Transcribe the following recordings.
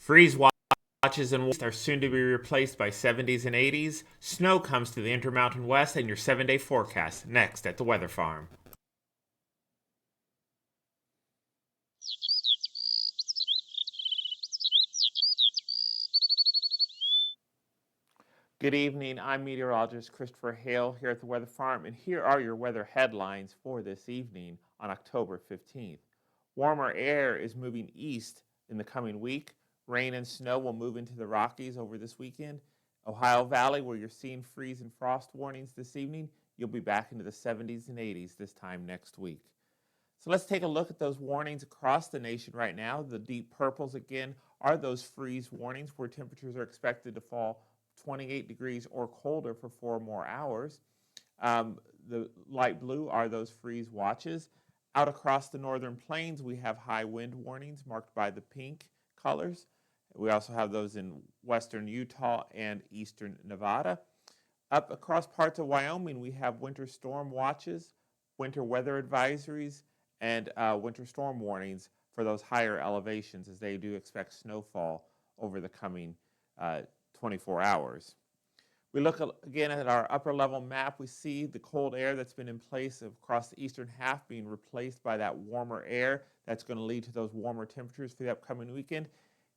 Freeze watches and west are soon to be replaced by 70s and 80s. Snow comes to the Intermountain West and your 7-day forecast next at the Weather Farm. Good evening. I'm meteorologist Christopher Hale here at the Weather Farm, and here are your weather headlines for this evening on October 15th. Warmer air is moving east in the coming week. Rain and snow will move into the Rockies over this weekend. Ohio Valley, where you're seeing freeze and frost warnings this evening, you'll be back into the 70s and 80s this time next week. So let's take a look at those warnings across the nation right now. The deep purples, again, are those freeze warnings where temperatures are expected to fall 28 degrees or colder for 4 more hours. The light blue are those freeze watches. Out across the northern plains, we have high wind warnings marked by the pink colors. We also have those in western Utah and eastern Nevada. Up across parts of Wyoming, we have winter storm watches, winter weather advisories, and winter storm warnings for those higher elevations, as they do expect snowfall over the coming 24 hours. We look again at our upper level map. We see the cold air that's been in place across the eastern half being replaced by that warmer air. That's going to lead to those warmer temperatures for the upcoming weekend.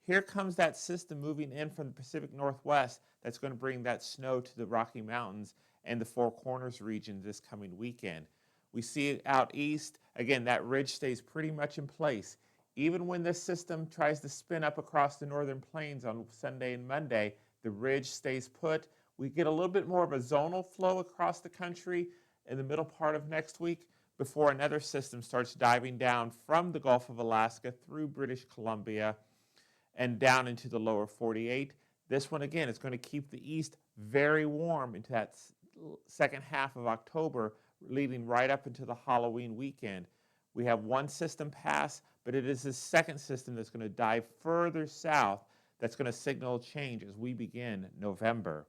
Here comes that system moving in from the Pacific Northwest that's going to bring that snow to the Rocky Mountains and the Four Corners region this coming weekend. We see it out east. Again, that ridge stays pretty much in place. Even when this system tries to spin up across the northern plains on Sunday and Monday, the ridge stays put. We get a little bit more of a zonal flow across the country in the middle part of next week before another system starts diving down from the Gulf of Alaska through British Columbia and down into the lower 48. This one, again, is going to keep the east very warm into that second half of October, leading right up into the Halloween weekend. We have one system pass, but it is the second system that's going to dive further south that's going to signal change as we begin November.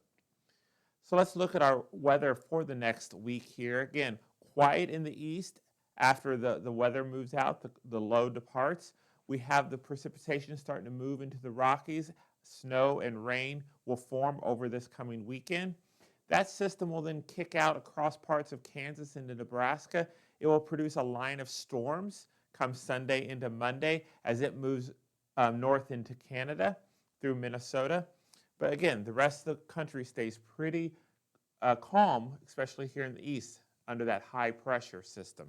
So let's look at our weather for the next week here. Again, quiet in the east after the weather moves out, the low departs. We have the precipitation starting to move into the Rockies. Snow and rain will form over this coming weekend. That system will then kick out across parts of Kansas into Nebraska. It will produce a line of storms come Sunday into Monday as it moves north into Canada through Minnesota. But again, the rest of the country stays pretty calm, especially here in the east, under that high pressure system.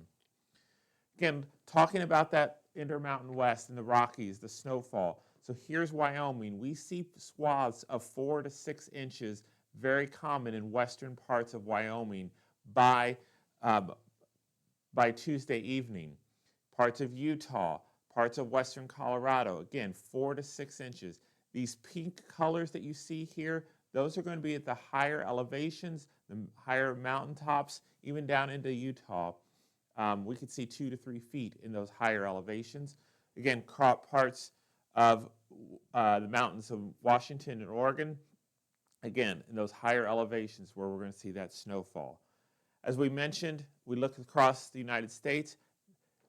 Again, talking about that Intermountain West and the Rockies, the snowfall. So here's Wyoming. We see swaths of 4 to 6 inches, very common in western parts of Wyoming by Tuesday evening. Parts of Utah, parts of western Colorado, again, 4 to 6 inches. These pink colors that you see here, those are going to be at the higher elevations, the higher mountaintops, even down into Utah. We could see 2 to 3 feet in those higher elevations. Again, parts of the mountains of Washington and Oregon, again, in those higher elevations where we're going to see that snowfall. As we mentioned, we look across the United States.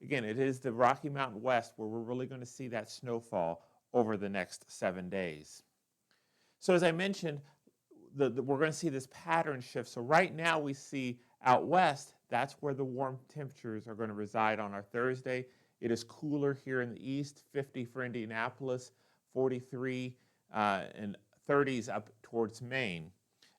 Again, it is the Rocky Mountain West where we're really going to see that snowfall over the next 7 days. So as I mentioned, we're going to see this pattern shift. So right now we see out west, that's where the warm temperatures are going to reside on our Thursday. It is cooler here in the east, 50 for Indianapolis, 43 and 30s up towards Maine.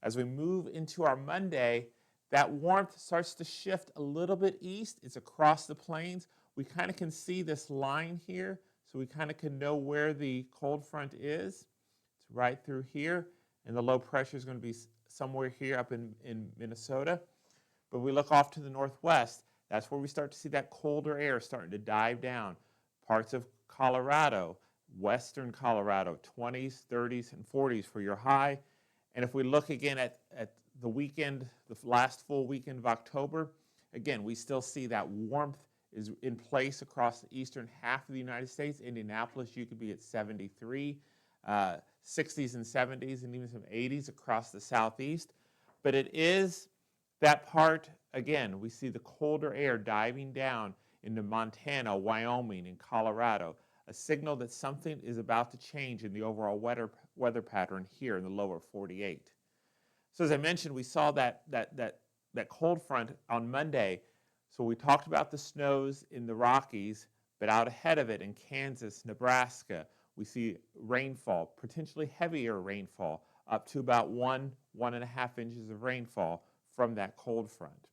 As we move into our Monday, that warmth starts to shift a little bit east. It's across the plains. We kind of can see this line here, so we kind of can know where the cold front is. It's right through here, and the low pressure is going to be somewhere here up in Minnesota. But we look off to the northwest, that's where we start to see that colder air starting to dive down. Parts of Colorado, western Colorado, 20s, 30s, and 40s for your high. And if we look again at the weekend, the last full weekend of October, again, we still see that warmth is in place across the eastern half of the United States. Indianapolis, you could be at 73, 60s and 70s, and even some 80s across the southeast. But it is that part, again, we see the colder air diving down into Montana, Wyoming, and Colorado. a signal that something is about to change in the overall weather pattern here in the lower 48. So as I mentioned, we saw that cold front on Monday. So we talked about the snows in the Rockies, but out ahead of it in Kansas, Nebraska, we see rainfall, potentially heavier rainfall, up to about 1.5 inches of rainfall from that cold front.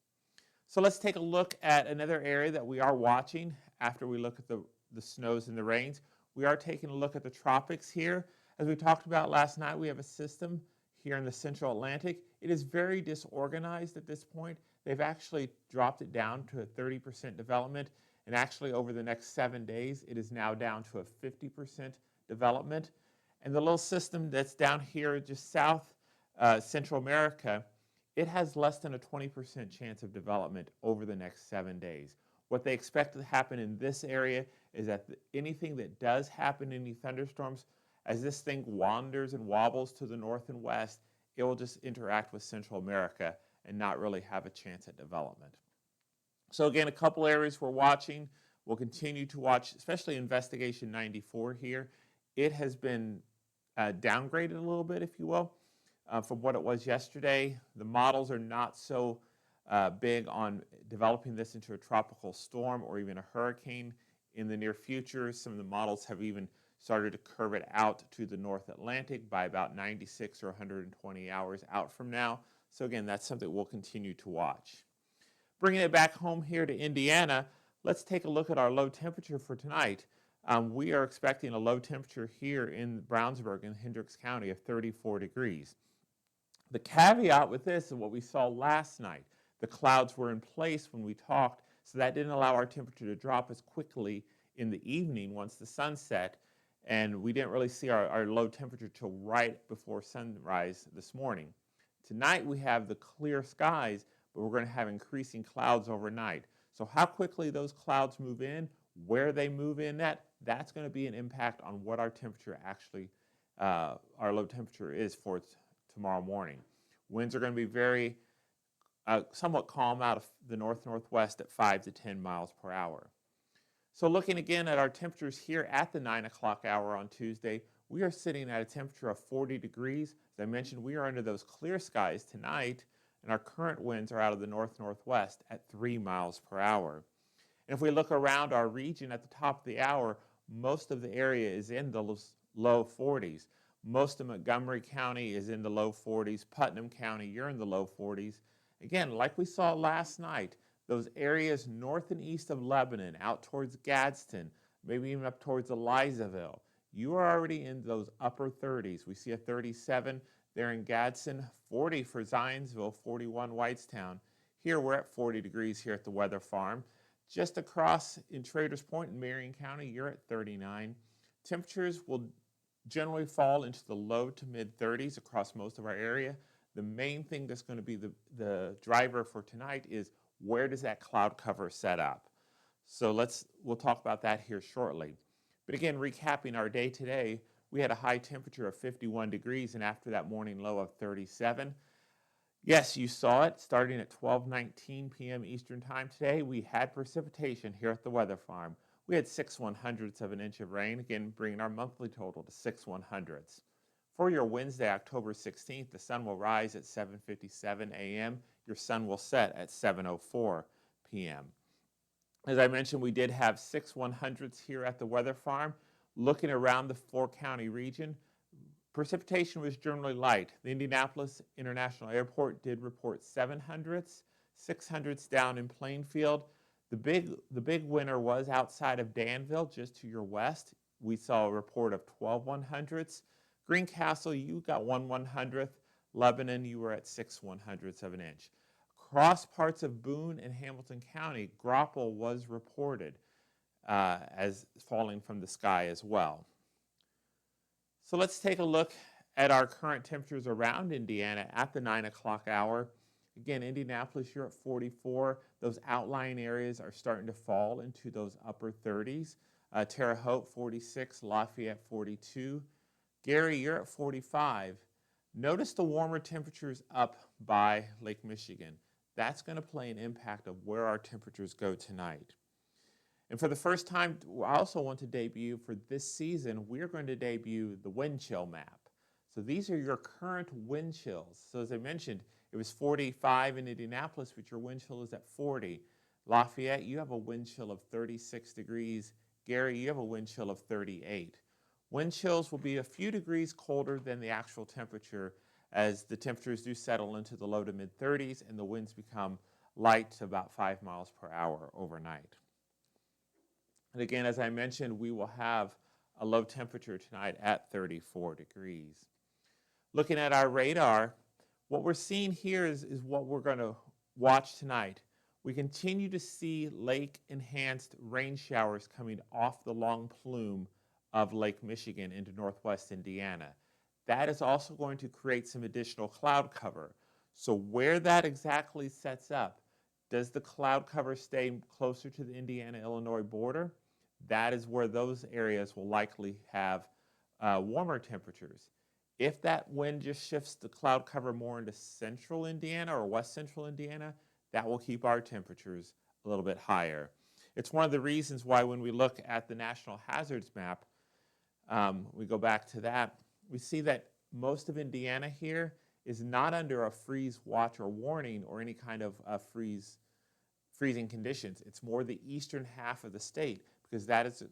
So let's take a look at another area that we are watching after we look at the snows and the rains. We are taking a look at the tropics here. As we talked about last night, we have a system here in the central Atlantic. It is very disorganized at this point. They've actually dropped it down to a 30% development, and actually over the next 7 days, it is now down to a 50% development. And the little system that's down here just south Central America, it has less than a 20% chance of development over the next 7 days. What they expect to happen in this area is that anything that does happen, any thunderstorms, as this thing wanders and wobbles to the north and west, it will just interact with Central America and not really have a chance at development. So again, a couple areas we're watching. We'll continue to watch, especially Investigation 94 here. It has been downgraded a little bit, if you will, from what it was yesterday. The models are not so big on developing this into a tropical storm or even a hurricane in the near future. Some of the models have even started to curve it out to the North Atlantic by about 96 or 120 hours out from now. So again, that's something we'll continue to watch. Bringing it back home here to Indiana, let's take a look at our low temperature for tonight. We are expecting a low temperature here in Brownsburg in Hendricks County of 34 degrees. The caveat with this is what we saw last night. The clouds were in place when we talked, so that didn't allow our temperature to drop as quickly in the evening once the sun set, and we didn't really see our low temperature till right before sunrise this morning. Tonight we have the clear skies, but we're going to have increasing clouds overnight. So how quickly those clouds move in, where they move in that's going to be an impact on what our temperature actually, our low temperature is for tomorrow morning. Winds are going to be very somewhat calm out of the north-northwest at 5 to 10 miles per hour. So looking again at our temperatures here at the 9 o'clock hour on Tuesday, we are sitting at a temperature of 40 degrees. As I mentioned, we are under those clear skies tonight, and our current winds are out of the north-northwest at 3 miles per hour. And if we look around our region at the top of the hour, most of the area is in the low 40s. Most of Montgomery County is in the low 40s. Putnam County, you're in the low 40s. Again, like we saw last night, those areas north and east of Lebanon, out towards Gadsden, maybe even up towards Elizaville, you are already in those upper 30s. We see a 37 there in Gadsden, 40 for Zionsville, 41 Whitestown. Here we're at 40 degrees here at the Weather Farm. Just across in Traders Point in Marion County, you're at 39. Temperatures will generally fall into the low to mid 30s across most of our area. The main thing that's going to be the driver for tonight is where does that cloud cover set up? So we'll talk about that here shortly. But again, recapping our day today, we had a high temperature of 51 degrees and after that morning low of 37. Yes, you saw it starting at 12:19 p.m. Eastern Time today. We had precipitation here at the Weather Farm. We had 6/100ths of an inch of rain, again bringing our monthly total to 6/100ths. For your Wednesday, October 16th, the sun will rise at 7:57 a.m. Your sun will set at 7:04 p.m. As I mentioned, we did have 6/100ths here at the Weather Farm. Looking around the four-county region, precipitation was generally light. The Indianapolis International Airport did report 700ths, 600ths down in Plainfield. The big winner was outside of Danville, just to your west. We saw a report of 12/100ths. Greencastle, you got 1/100th. Lebanon, you were at 6/100ths of an inch. Across parts of Boone and Hamilton County, graupel was reported as falling from the sky as well. So let's take a look at our current temperatures around Indiana at the 9 o'clock hour. Again, Indianapolis, you're at 44. Those outlying areas are starting to fall into those upper 30s. Terre Haute, 46. Lafayette, 42. Gary, you're at 45. Notice the warmer temperatures up by Lake Michigan. That's going to play an impact of where our temperatures go tonight. And for the first time, I also want to debut for this season, we're going to debut the wind chill map. So these are your current wind chills. So as I mentioned, it was 45 in Indianapolis, but your wind chill is at 40. Lafayette, you have a wind chill of 36 degrees. Gary, you have a wind chill of 38. Wind chills will be a few degrees colder than the actual temperature as the temperatures do settle into the low to mid 30s and the winds become light to about 5 miles per hour overnight. And again, as I mentioned, we will have a low temperature tonight at 34 degrees. Looking at our radar, what we're seeing here is what we're going to watch tonight. We continue to see lake-enhanced rain showers coming off the long plume of Lake Michigan into northwest Indiana. That is also going to create some additional cloud cover. So where that exactly sets up, does the cloud cover stay closer to the Indiana-Illinois border? That is where those areas will likely have warmer temperatures. If that wind just shifts the cloud cover more into central Indiana or west central Indiana, that will keep our temperatures a little bit higher. It's one of the reasons why when we look at the National Hazards Map, we go back to that, we see that most of Indiana here is not under a freeze watch or warning or any kind of freezing conditions. It's more the eastern half of the state because that is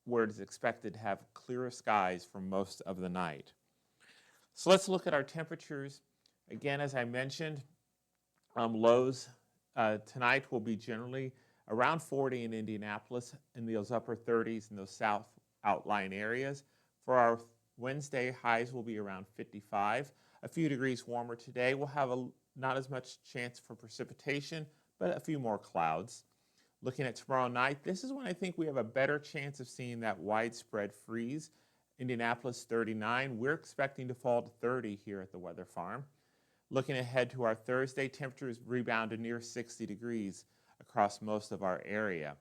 where it is expected to have clearer skies for most of the night. So let's look at our temperatures. Again, as I mentioned, lows tonight will be generally around 40 in Indianapolis, in those upper 30s in those south outlying areas. For our Wednesday, highs will be around 55. A few degrees warmer today. We'll have not as much chance for precipitation, but a few more clouds. Looking at tomorrow night, this is when I think we have a better chance of seeing that widespread freeze. Indianapolis 39. We're expecting to fall to 30 here at the Weather Farm. Looking ahead to our Thursday, temperatures rebound to near 60 degrees across most of our area.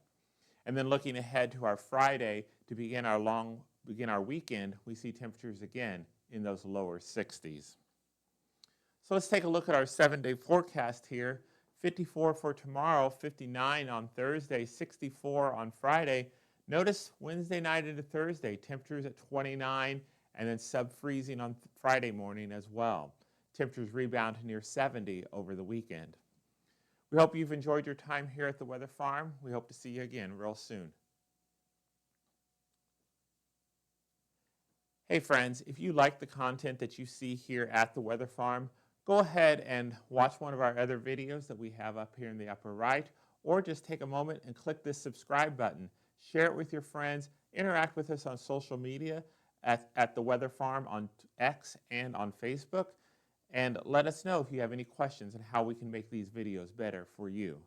And then looking ahead to our Friday to begin our weekend, we see temperatures again in those lower 60s. So let's take a look at our 7-day forecast here. 54 for tomorrow, 59 on Thursday, 64 on Friday. Notice Wednesday night into Thursday, temperatures at 29 and then sub-freezing on Friday morning as well. Temperatures rebound to near 70 over the weekend. We hope you've enjoyed your time here at the Weather Farm. We hope to see you again real soon. Hey friends, if you like the content that you see here at the Weather Farm, go ahead and watch one of our other videos that we have up here in the upper right, or just take a moment and click this subscribe button. Share it with your friends. Interact with us on social media at the Weather Farm on X and on Facebook. And let us know if you have any questions on how we can make these videos better for you.